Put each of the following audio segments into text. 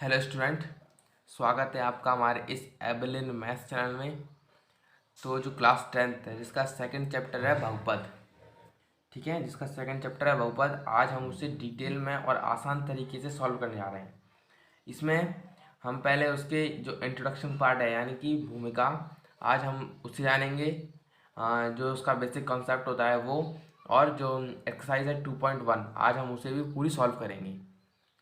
Hello student, स्वागत है आपका हमारे इस एबेलिन मैथ्स चैनल में। तो जो क्लास 10th है जिसका सेकंड चैप्टर है बहुपद, ठीक है, जिसका सेकंड चैप्टर है बहुपद, आज हम उसे डिटेल में और आसान तरीके से सॉल्व करने जा रहे हैं। इसमें हम पहले उसके जो इंट्रोडक्शन पार्ट है यानी कि भूमिका, आज हम उसे जानेंगे। जो उसका बेसिक कॉन्सेप्ट होता है वो, और जो एक्सरसाइज है 2.1 आज हम उसे भी पूरी सॉल्व करेंगे,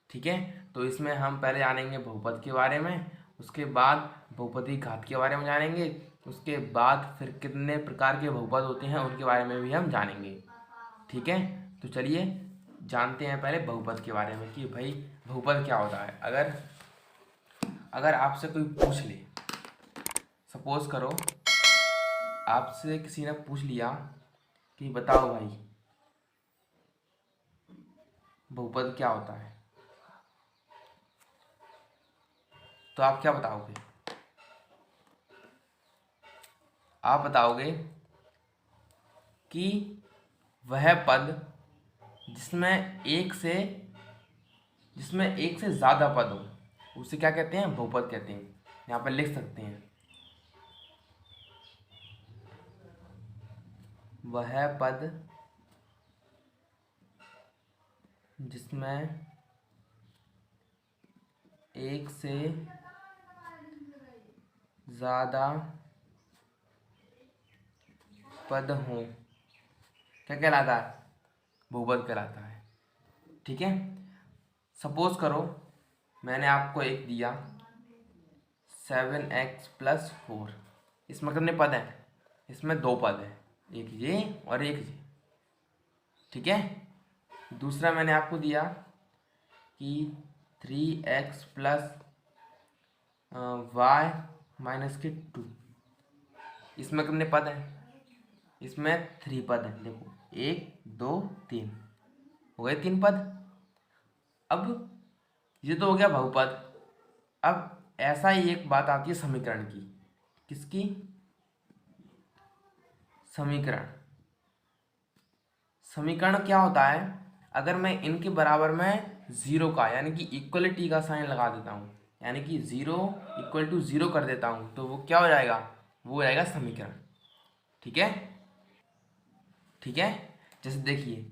ठीक है। तो इसमें हम पहले जानेंगे बहुपद के बारे में, उसके बाद बहुपदी घात के बारे में जानेंगे, उसके बाद फिर कितने प्रकार के बहुपद होते हैं उनके बारे में भी हम जानेंगे, ठीक है। तो चलिए जानते हैं पहले बहुपद के बारे में कि भाई बहुपद क्या होता है। अगर अगर आपसे कोई पूछ ले, सपोज करो आपसे किसी ने पूछ लिया कि बताओ भाई बहुपद क्या होता है, तो आप क्या बताओगे? आप बताओगे कि वह पद जिसमें एक से ज़्यादा पद हो उसे क्या कहते हैं? बहुपद कहते हैं। यहाँ पर लिख सकते हैं, वह पद जिसमें एक से ज़्यादा पद हों क्या कहलाता है? बहुपद कहलाता है, ठीक है। सपोज करो मैंने आपको एक दिया 7x+4, इसमें कितने पद हैं? इसमें दो पद हैं, एक ये और एक ये, ठीक है। दूसरा मैंने आपको दिया कि 3x+y-2, इसमें कितने पद हैं? इसमें 3 पद हैं। देखो 1 2 3 हो गए 3 पद। अब ये तो हो गया बहुपद। अब ऐसा ही एक बात आती है समीकरण की। किसकी? समीकरण क्या होता है? अगर मैं इनके बराबर में ज़ीरो का यानी कि इक्वलिटी का साइन लगा देता हूँ, यानी कि 0 = 0 कर देता हूँ, तो वो क्या हो जाएगा? वो हो जाएगा समीकरण, ठीक है। ठीक है, जैसे देखिए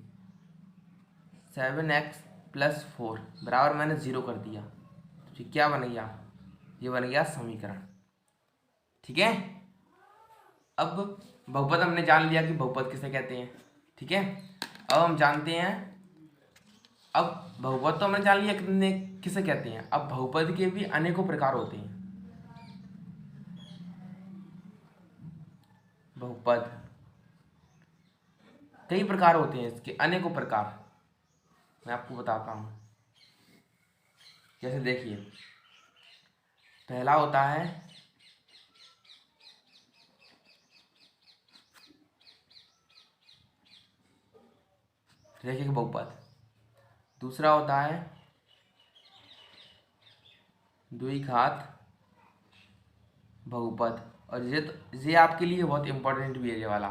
7x+4 बराबर मैंने 0 कर दिया, तो क्या बन गया? ये बन गया समीकरण, ठीक है। अब बहुपद हमने जान लिया कि बहुपद किसे कहते हैं, ठीक है। अब हम जानते हैं, अब बहुपद तो हमने जान लिया कितने किसे कहते हैं। अब बहुपद के भी अनेकों प्रकार होते हैं। बहुपद कई प्रकार होते हैं, इसके अनेकों प्रकार मैं आपको बताता हूँ। जैसे देखिए पहला होता है रैखिक बहुपद, दूसरा होता है द्विघात बहुपद, और ये आपके लिए बहुत इंपॉर्टेंट भी है ये वाला,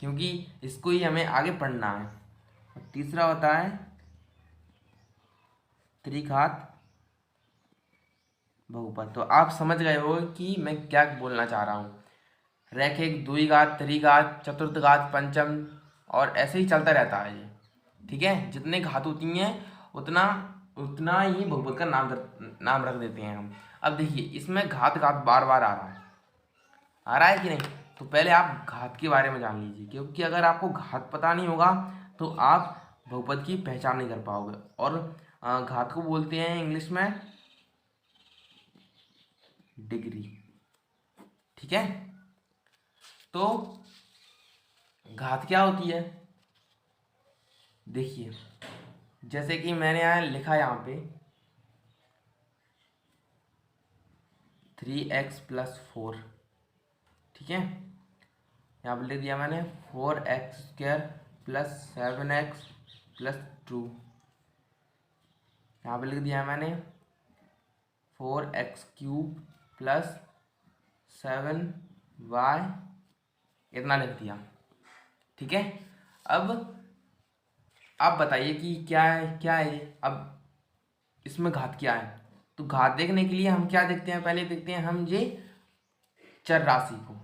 क्योंकि इसको ही हमें आगे पढ़ना है। और तीसरा होता है त्रिघात बहुपद। तो आप समझ गए हो कि मैं क्या बोलना चाह रहा हूँ। रैखिक, द्विघात, त्रिघात, चतुर्थघात, पंचम, और ऐसे ही चलता रहता है ये, ठीक है। जितने घात होती हैं उतना उतना ही बहुपद का नाम रख देते हैं हम। अब देखिए इसमें घात घात बार बार आ रहा है कि नहीं? तो पहले आप घात के बारे में जान लीजिए, क्योंकि अगर आपको घात पता नहीं होगा तो आप बहुपद की पहचान नहीं कर पाओगे। और घात को बोलते हैं इंग्लिश में डिग्री, ठीक है। तो घात क्या होती है? देखिए जैसे कि मैंने यहाँ लिखा, यहाँ पे 3x+4, ठीक है। यहाँ पर लिख दिया मैंने 4x² + 7x + 2, यहाँ पर लिख दिया मैंने 4x³ + 7y, इतना लिख दिया, ठीक है। अब आप बताइए कि क्या है ये? अब इसमें घात क्या है? तो घात देखने के लिए हम क्या देखते हैं, पहले देखते हैं हम ये चर राशि को।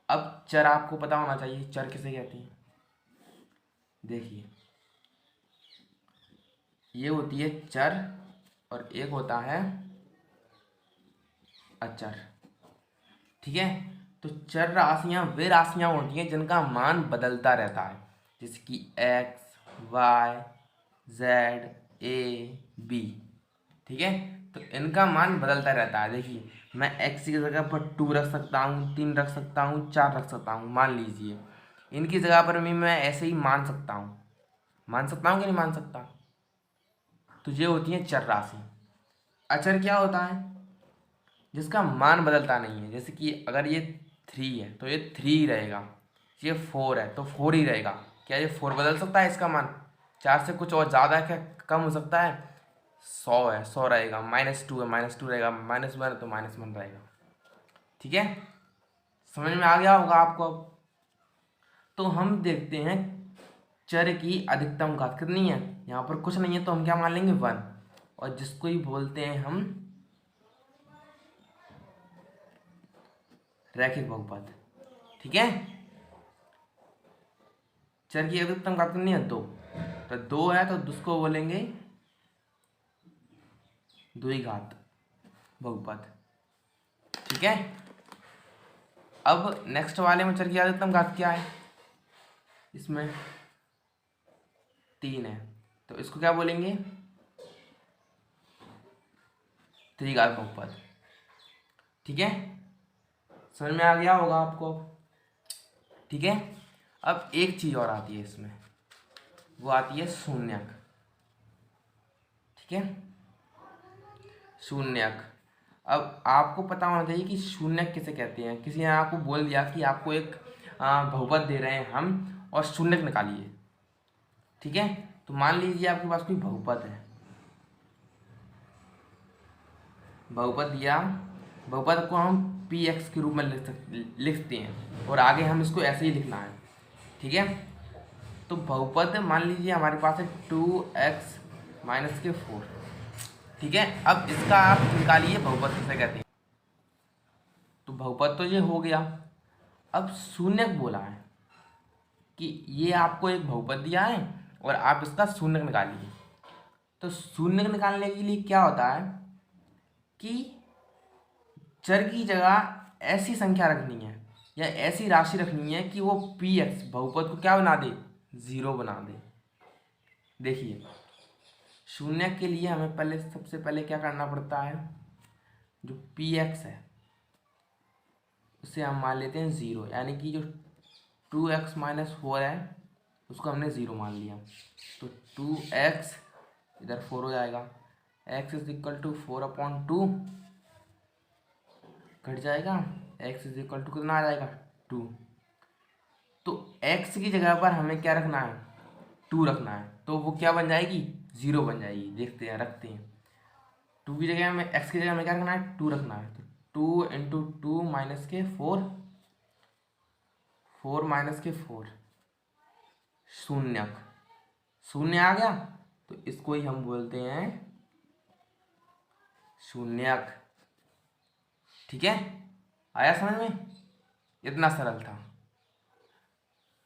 अब चर आपको पता होना चाहिए, चर किसे कहते हैं। देखिए ये होती है चर और एक होता है अचर। ठीक है, तो चर राशियां वे राशियां होती हैं जिनका मान बदलता रहता है, जैसे कि एक्स, वाई, जेड, ए, बी। ठीक है, तो इनका मान बदलता रहता है। देखिए मैं एक्स की जगह पर 2 रख सकता हूँ, 3 रख सकता हूँ, 4 रख सकता हूँ। मान लीजिए इनकी जगह पर भी मैं ऐसे ही मान सकता हूँ। मान सकता हूँ कि नहीं मान सकता। तो ये होती है चर राशि। अचर क्या होता है, जिसका मान बदलता नहीं है। जैसे कि अगर ये 3 है तो ये 3 ही रहेगा, ये 4 है तो 4 ही रहेगा। क्या ये 4 बदल सकता है इसका मान? 4 से कुछ और ज़्यादा है क्या, कम हो सकता है? 100 है, 100 रहेगा। -2 है, -2 रहेगा। -1 है तो -1 रहेगा। ठीक है, समझ में आ गया होगा आपको अब। तो हम देखते हैं चर की अधिकतम घात कितनी है। यहाँ पर कुछ नहीं है तो हम क्या मान लेंगे 1, और जिसको ही बोलते हैं हम रैखिक बहुपद। ठीक है, चर की अधिकतम घात कितनी है 2, तो 2 है तो उसको बोलेंगे द्विघात बहुपद। ठीक है, अब नेक्स्ट वाले में चर की अधिकतम घात क्या है, इसमें 3 है तो इसको क्या बोलेंगे, त्रिघात बहुपद। ठीक है, समझ में आ गया होगा आपको। ठीक है, अब एक चीज और आती है इसमें, वो आती है शून्यक। ठीक है, शून्यक। अब आपको पता होना चाहिए कि शून्यक किसे कहते हैं। किसी ने आपको बोल दिया कि आपको एक बहुपद दे रहे हैं हम और शून्यक निकालिए। ठीक है, तो मान लीजिए आपके पास कोई बहुपद है, बहुपद दिया, बहुपद को हम पी एक्स के रूप में लिखते हैं और आगे हम इसको ऐसे ही लिखना है। ठीक है, तो बहुपद मान लीजिए हमारे पास है 2x-4। ठीक है, अब इसका आप निकालिए बहुपद किसे कहते हैं। तो बहुपद तो ये हो गया। अब शून्यक बोला है कि ये आपको एक बहुपद दिया है और आप इसका शून्यक निकालिए। तो शून्यक निकालने के लिए क्या होता है कि चर की जगह ऐसी संख्या रखनी है या ऐसी राशि रखनी है कि वो पी एक्स बहुपद को क्या बना दे, 0 बना दे। देखिए शून्यक के लिए हमें पहले सबसे पहले क्या करना पड़ता है, जो पी एक्स है उसे हम मान लेते हैं 0, यानी कि जो 2x-4 है उसको हमने 0 मान लिया। तो 2x इधर 4 हो जाएगा, x = 4/2 घट जाएगा, x = कितना आ जाएगा 2। तो x की जगह पर हमें क्या रखना है, 2 रखना है, तो वो क्या बन जाएगी, 0 बन जाएगी। देखते हैं, रखते हैं। 2 की जगह में, x की जगह में क्या रखना है, 2 रखना है। तो 2 × 2 - 4, 4 - 4 शून्यक। शून्य आ गया तो इसको ही हम बोलते हैं शून्यक। ठीक है, आया समझ में, इतना सरल था।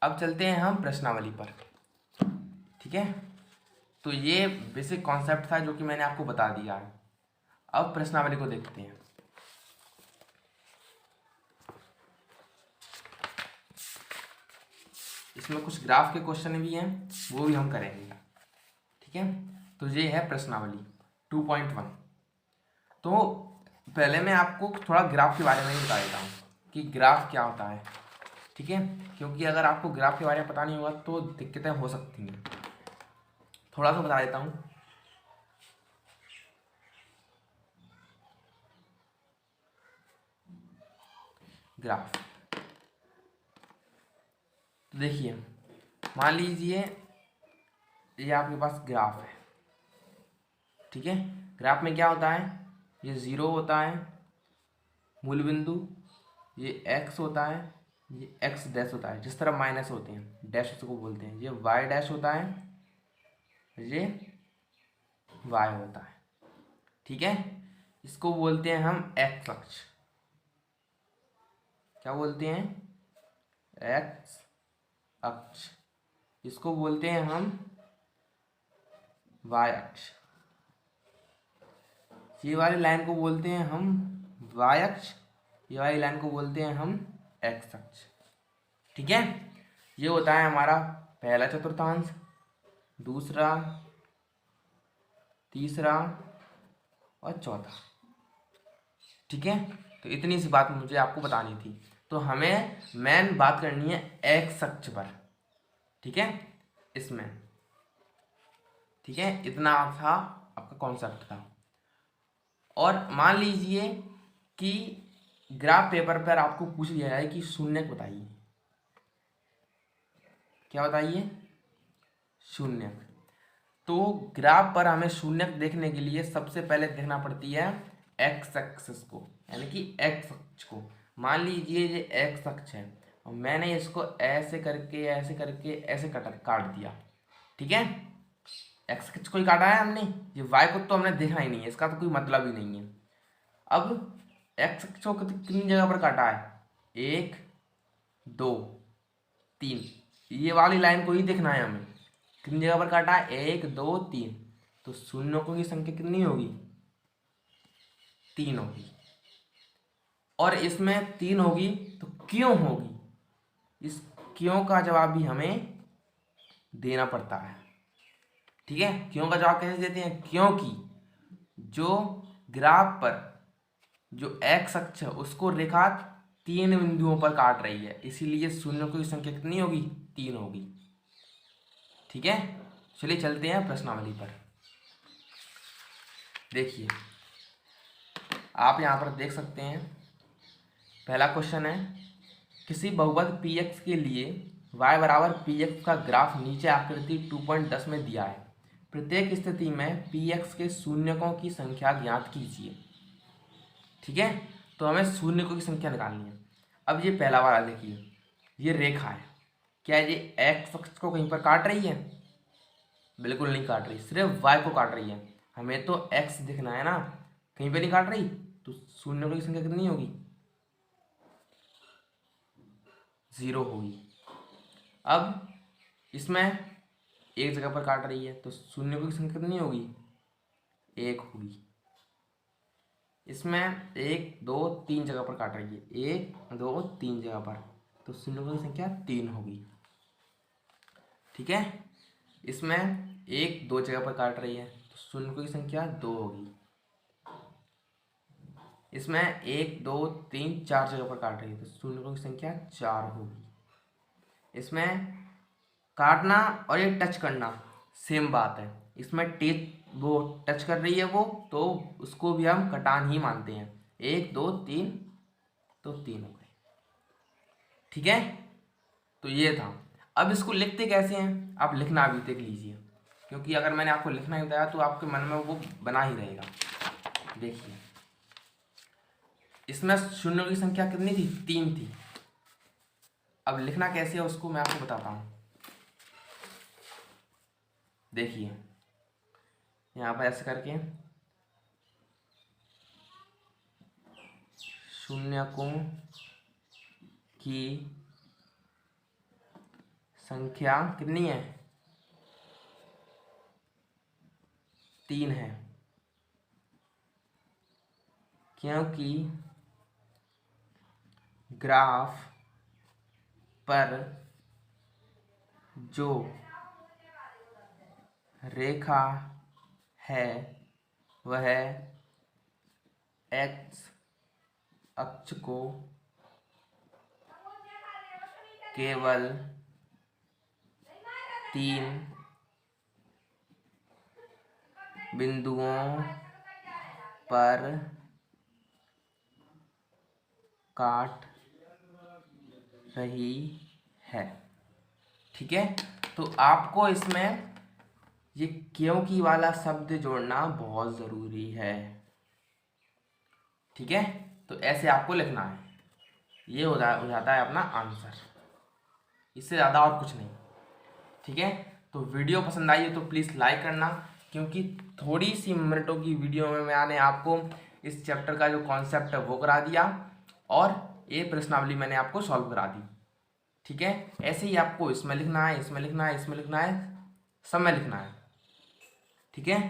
अब चलते हैं हम प्रश्नावली पर। ठीक है, तो ये बेसिक कॉन्सेप्ट था जो कि मैंने आपको बता दिया है। अब प्रश्नावली को देखते हैं। इसमें कुछ ग्राफ के क्वेश्चन भी हैं, वो भी हम करेंगे। ठीक है, तो ये है प्रश्नावली 2.1। तो पहले मैं आपको थोड़ा ग्राफ के बारे में ही बता देता हूँ कि ग्राफ क्या होता है। ठीक है, क्योंकि अगर आपको ग्राफ के बारे में पता नहीं होगा तो दिक्कतें हो सकती हैं। थोड़ा सा बता देता हूँ। ग्राफ तो देखिए, मान लीजिए ये आपके पास ग्राफ है। ठीक है, ग्राफ में क्या होता है, ये 0 होता है मूल बिंदु, ये x होता है, ये x डैश होता है, जिस तरह माइनस होते हैं डैश उसको बोलते हैं, ये y डैश होता है, ये y होता है। ठीक है। इसको बोलते हैं हम एक्स अक्ष। क्या बोलते हैं? एक्स अक्ष। इसको बोलते हैं हम वाई अक्ष। ये वाली लाइन को बोलते हैं हम वाई अक्ष, ये वाली लाइन को बोलते हैं हम एक्स अक्ष। ठीक है। ये होता है हमारा पहला चतुर्थांश, दूसरा, तीसरा और चौथा। ठीक है। तो इतनी सी बात मुझे आपको बतानी थी। तो हमें मेन बात करनी है एक्स अक्ष पर। ठीक है, इसमें। ठीक है, इतना था आपका कॉन्सेप्ट था। और मान लीजिए कि ग्राफ पेपर पर आपको पूछ लिया जाए कि शून्यक बताइए। क्या बताइए? शून्यक। तो ग्राफ पर हमें शून्यक देखने के लिए सबसे पहले देखना पड़ती है एक्स एक्सिस को, यानी कि एक्स अक्ष को। मान लीजिए ये एक्स अक्ष है और मैंने इसको ऐसे करके ऐसे करके ऐसे काट दिया। ठीक है, एक्स अक्ष को ही काटा है हमने, ये वाई को तो हमने देखा ही नहीं है, इसका तो कोई मतलब ही नहीं है। अब एक्स अक्ष को कितनी जगह पर काटा है? 1 2 3, ये वाली लाइन को ही देखना है हमें। कितनी जगह पर काटा है? 1 2 3। तो शून्यों की संख्या कितनी होगी? 3 होगी। और इसमें 3 होगी तो क्यों होगी? इस क्यों का जवाब भी हमें देना पड़ता है। ठीक है, क्यों का जवाब कैसे देते हैं? क्योंकि जो ग्राफ पर जो एक्स अक्ष है उसको रेखा 3 बिंदुओं पर काट रही है, इसीलिए शून्यों की संख्या कितनी होगी? 3 होगी। ठीक है, चलिए चलते हैं प्रश्नावली पर। देखिए, आप यहाँ पर देख सकते हैं, पहला क्वेश्चन है, किसी बहुपद px के लिए y बराबर px का ग्राफ नीचे आकृति 2.10 में दिया है। प्रत्येक स्थिति में px के शून्यकों की संख्या ज्ञात कीजिए। ठीक है, तो हमें शून्यकों की संख्या निकालनी है। अब ये पहला वाला देखिए, ये रेखा है, क्या ये एक्स अक्ष को कहीं पर काट रही है? बिल्कुल नहीं काट रही, सिर्फ वाई को काट रही है। हमें तो एक्स दिखना है ना, कहीं पे नहीं काट रही, तो शून्यकों की संख्या कितनी होगी? 0 होगी। अब इसमें एक जगह पर काट रही है तो शून्यकों की संख्या कितनी होगी? 1 होगी। इसमें 1 2 3 जगह पर काट रही है, 1 2 3 जगह पर, तो शून्यकों की संख्या 3 होगी। ठीक है, इसमें 1 2 जगह पर काट रही है तो शून्यकों की संख्या 2 होगी। इसमें 1 2 3 4 जगह पर काट रही है तो शून्यकों की संख्या 4 होगी। इसमें काटना और ये टच करना सेम बात है, इसमें वो टच कर रही है वो, तो उसको भी हम कटान ही मानते हैं। 1 2 3, तो 3 हो गए। ठीक है, तो ये था। अब इसको लिखते कैसे हैं? आप लिखना भी देख लीजिए, क्योंकि अगर मैंने आपको लिखना ही बताया तो आपके मन में वो बना ही रहेगा। देखिए, इसमें शून्यों की संख्या कितनी थी? 3 थी। अब लिखना कैसे है उसको मैं आपको बताता हूँ। देखिए, यहाँ पर ऐसे करके शून्यकों की संख्या कितनी है? 3 है, क्योंकि ग्राफ पर जो रेखा है वह एक्स अक्ष को केवल 3 बिंदुओं पर काट रही है। ठीक है, तो आपको इसमें ये क्योंकि वाला शब्द जोड़ना बहुत ज़रूरी है। ठीक है, तो ऐसे आपको लिखना है, ये हो जाता है अपना आंसर, इससे ज़्यादा और कुछ नहीं। ठीक है, तो वीडियो पसंद आई हो तो प्लीज़ लाइक करना, क्योंकि थोड़ी सी मिनटों की वीडियो में मैंने आपको इस चैप्टर का जो कॉन्सेप्ट है वो करा दिया और ये प्रश्नावली मैंने आपको सॉल्व करा दी। ठीक है, ऐसे ही आपको इसमें लिखना है, इसमें लिखना है, इसमें लिखना है, सब में लिखना है। ठीक है,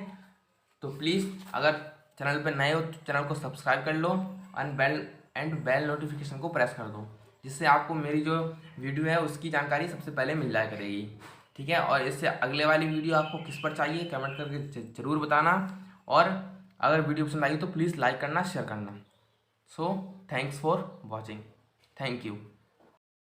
तो प्लीज़ अगर चैनल पे नए हो तो चैनल को सब्सक्राइब कर लो एंड बेल नोटिफिकेशन को प्रेस कर दो, जिससे आपको मेरी जो वीडियो है उसकी जानकारी सबसे पहले मिल जाया करेगी। ठीक है, और इससे अगले वाली वीडियो आपको किस पर चाहिए कमेंट करके ज़रूर बताना, और अगर वीडियो पसंद आई तो प्लीज़ लाइक करना, शेयर करना। So thanks for watching. Thank you.